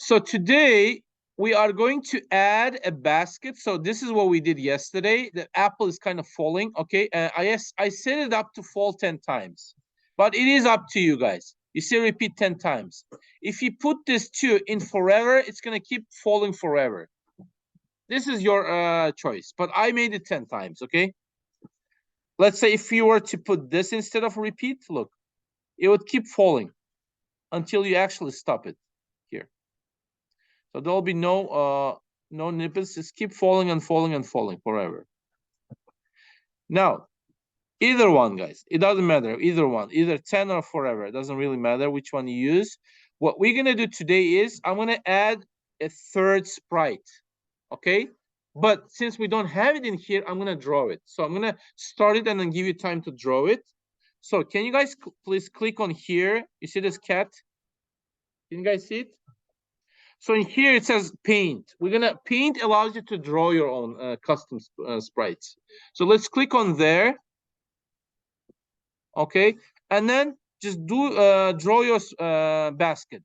So today we are going to add a basket. So this is what we did yesterday. The apple is kind of falling. Okay, I set it up to fall 10 times, but it is up to you guys. You see, repeat 10 times. If you put this 2 in forever, it's gonna keep falling forever. This is your choice, but I made it 10 times. Okay. Let's say if you were to put this instead of repeat, look, it would keep falling until you actually stop it here. So there'll be no nipples, just keep falling and falling and falling forever. Now, either one, guys, it doesn't matter, either one, either 10 or forever, it doesn't really matter which one you use. What we're gonna do today is I'm gonna add a third sprite, okay? But since we don't have it in here, I'm gonna draw it. So I'm gonna start it and then give you time to draw it. So can you guys please click on here? You see this cat? Can you guys see it? So in here it says paint. We're gonna paint allows you to draw your own custom sprites. So let's click on there. Okay, and then just do draw your basket.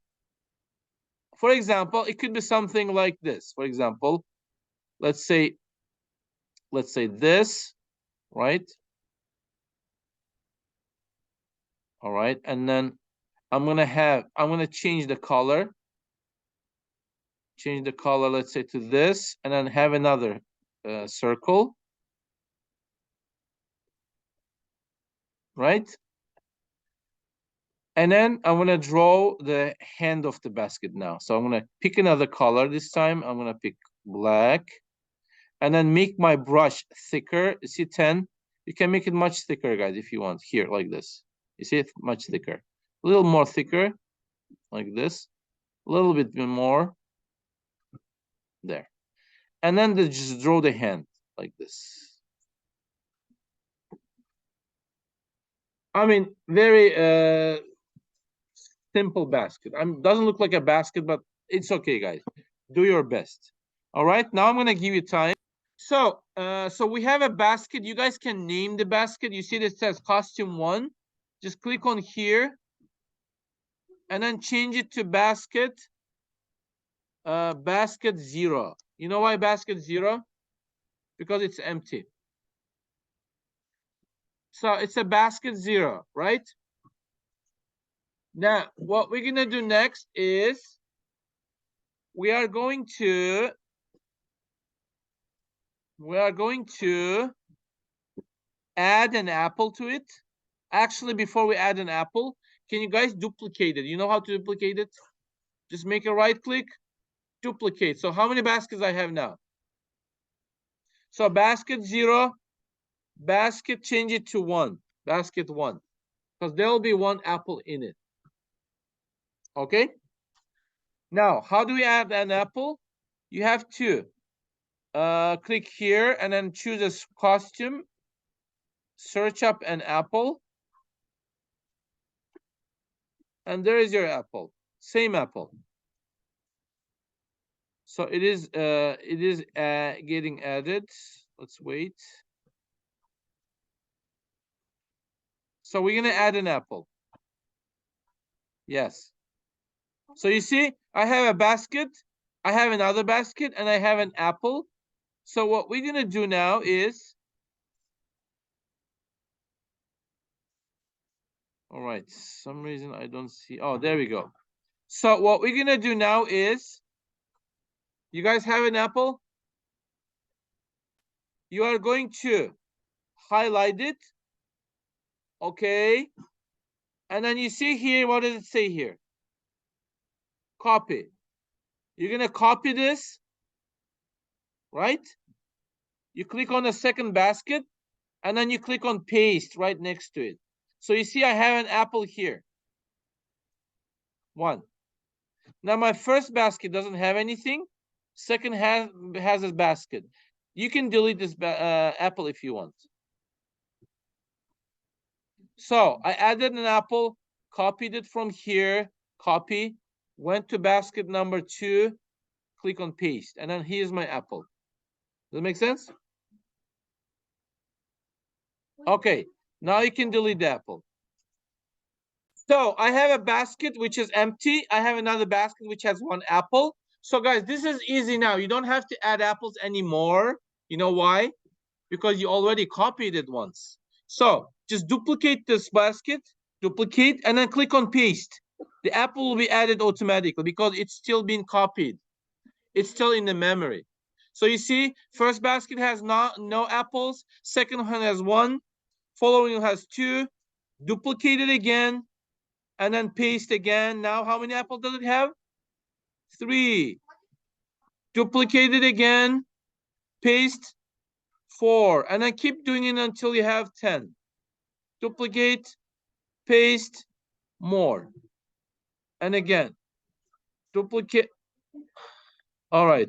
For example, it could be something like this. For example, let's say this, right? All right, and then I'm gonna change the color. Change the color, let's say to this, and then have another circle, right? And then I'm gonna draw the hand of the basket now. So I'm gonna pick another color this time. I'm gonna pick black, and then make my brush thicker. You see 10? You can make it much thicker, guys, if you want. Here, like this. You see it much thicker. A little more thicker, like this. A little bit more. There. And then just draw the hand like this. I mean, very simple basket. Doesn't look like a basket, but it's okay, guys. Do your best. All right, now I'm gonna give you time. So we have a basket. You guys can name the basket. You see this says costume 1. Just click on here and then change it to basket 0. You know why basket 0? Because it's empty. So it's a basket 0, right? Now, what we're gonna do next is we are going to add an apple to it. Actually, before we add an apple, can you guys duplicate it? You know how to duplicate it? Just make a right click, duplicate. So how many baskets I have now? So basket 0, basket, change it to 1, basket 1, because there will be 1 apple in it. Okay. Now, how do we add an apple? You have to click here and then choose a costume, search up an apple, and there is your apple. Same apple. So it is getting added. Let's wait. So we're gonna add an apple. Yes. So you see, I have a basket, I have another basket, and I have an apple. So what we're gonna do now is, all right, some reason I don't see. Oh, there we go. So what we're gonna do now is, you guys have an apple? You are going to highlight it. Okay. And then you see here, what does it say here? Copy. You're gonna copy this, right? You click on the second basket, and then you click on paste right next to it. So you see I have an apple here. 1. Now my first basket doesn't have anything. Second has a basket. You can delete this apple if you want. So I added an apple, copied it from here, copy, went to basket number 2, click on paste, and then here's my apple. Does that make sense? Okay, now you can delete the apple. So I have a basket which is empty. I have another basket which has one apple. So guys, this is easy now. You don't have to add apples anymore. You know why? Because you already copied it once. So just duplicate this basket, duplicate, and then click on paste. The apple will be added automatically because it's still being copied. It's still in the memory. So you see, first basket has no apples. Second one has one. Following has two. Duplicate it again, and then paste again. Now, how many apples does it have? 3. Duplicate it again, paste 4, and then keep doing it until you have 10. Duplicate, paste, more. And again, duplicate. All right.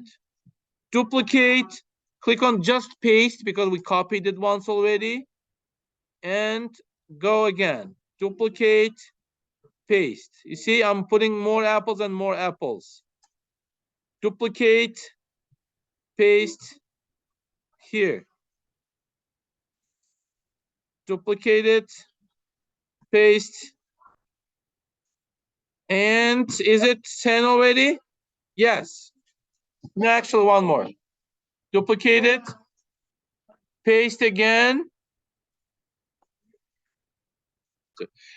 Duplicate, click on just paste because we copied it once already. And go again. Duplicate, paste. You see, I'm putting more apples and more apples. Duplicate, paste here. Duplicate it, paste. And is it 10 already? Yes. No, actually, one more. Duplicate it, paste again.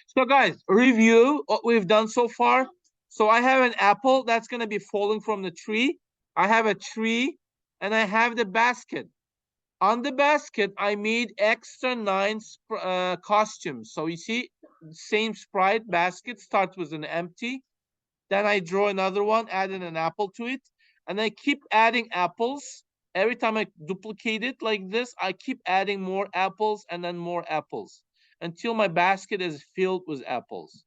So guys, review what we've done so far. So I have an apple that's going to be falling from the tree. I have a tree, and I have the basket. On the basket, I made extra 9 costumes. So you see, same sprite basket starts with an empty. Then I draw another one, adding an apple to it. And I keep adding apples. Every time I duplicate it like this, I keep adding more apples and then more apples until my basket is filled with apples.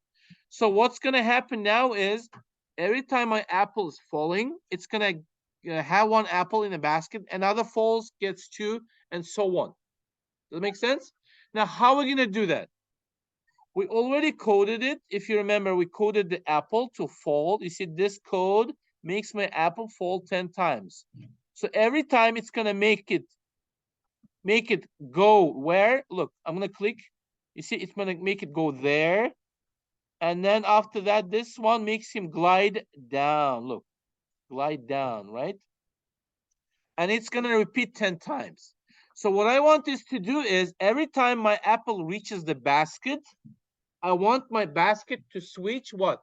So what's going to happen now is every time my apple is falling, it's going to have one apple in the basket. Another falls, gets 2, and so on. Does that make sense? Now, how are we going to do that? We already coded it. If you remember, we coded the apple to fall. You see, this code makes my apple fall 10 times. So every time it's going to make it go where? Look, I'm going to click. You see, it's going to make it go there. And then after that, this one makes him glide down. Look, glide down, right? And it's going to repeat 10 times. So what I want this to do is every time my apple reaches the basket, I want my basket to switch what?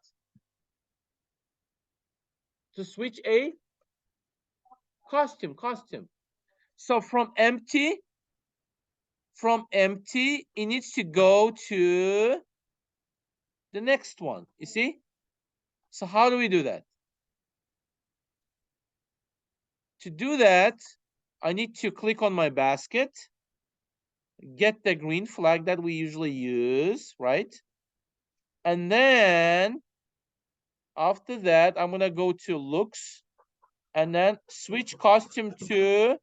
To switch a costume. So from empty, it needs to go to the next one. You see? So how do we do that? To do that, I need to click on my basket, get the green flag that we usually use, right? And then after that, I'm gonna go to looks and then switch costume to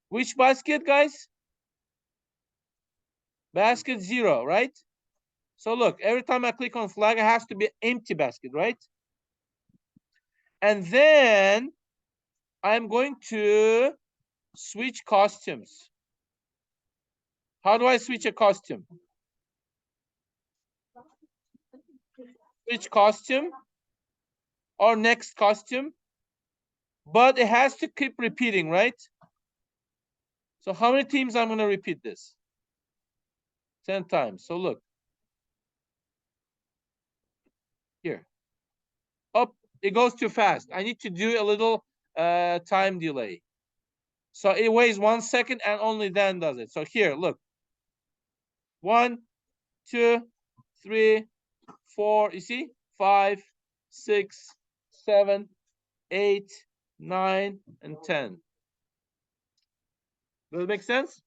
which basket, guys? Basket 0, right? So look, every time I click on flag, it has to be empty basket, right? And then I'm going to switch costumes. How do I switch a costume? Switch costume or next costume. But it has to keep repeating, right? So how many times I'm going to repeat this? 10 times. So look. Here. Oh, it goes too fast. I need to do a little time delay. So it waits 1 second and only then does it. So here, look. 1, 2, 3, 4. You see? 5, 6, 7, 8, 9, and 10. Does it make sense?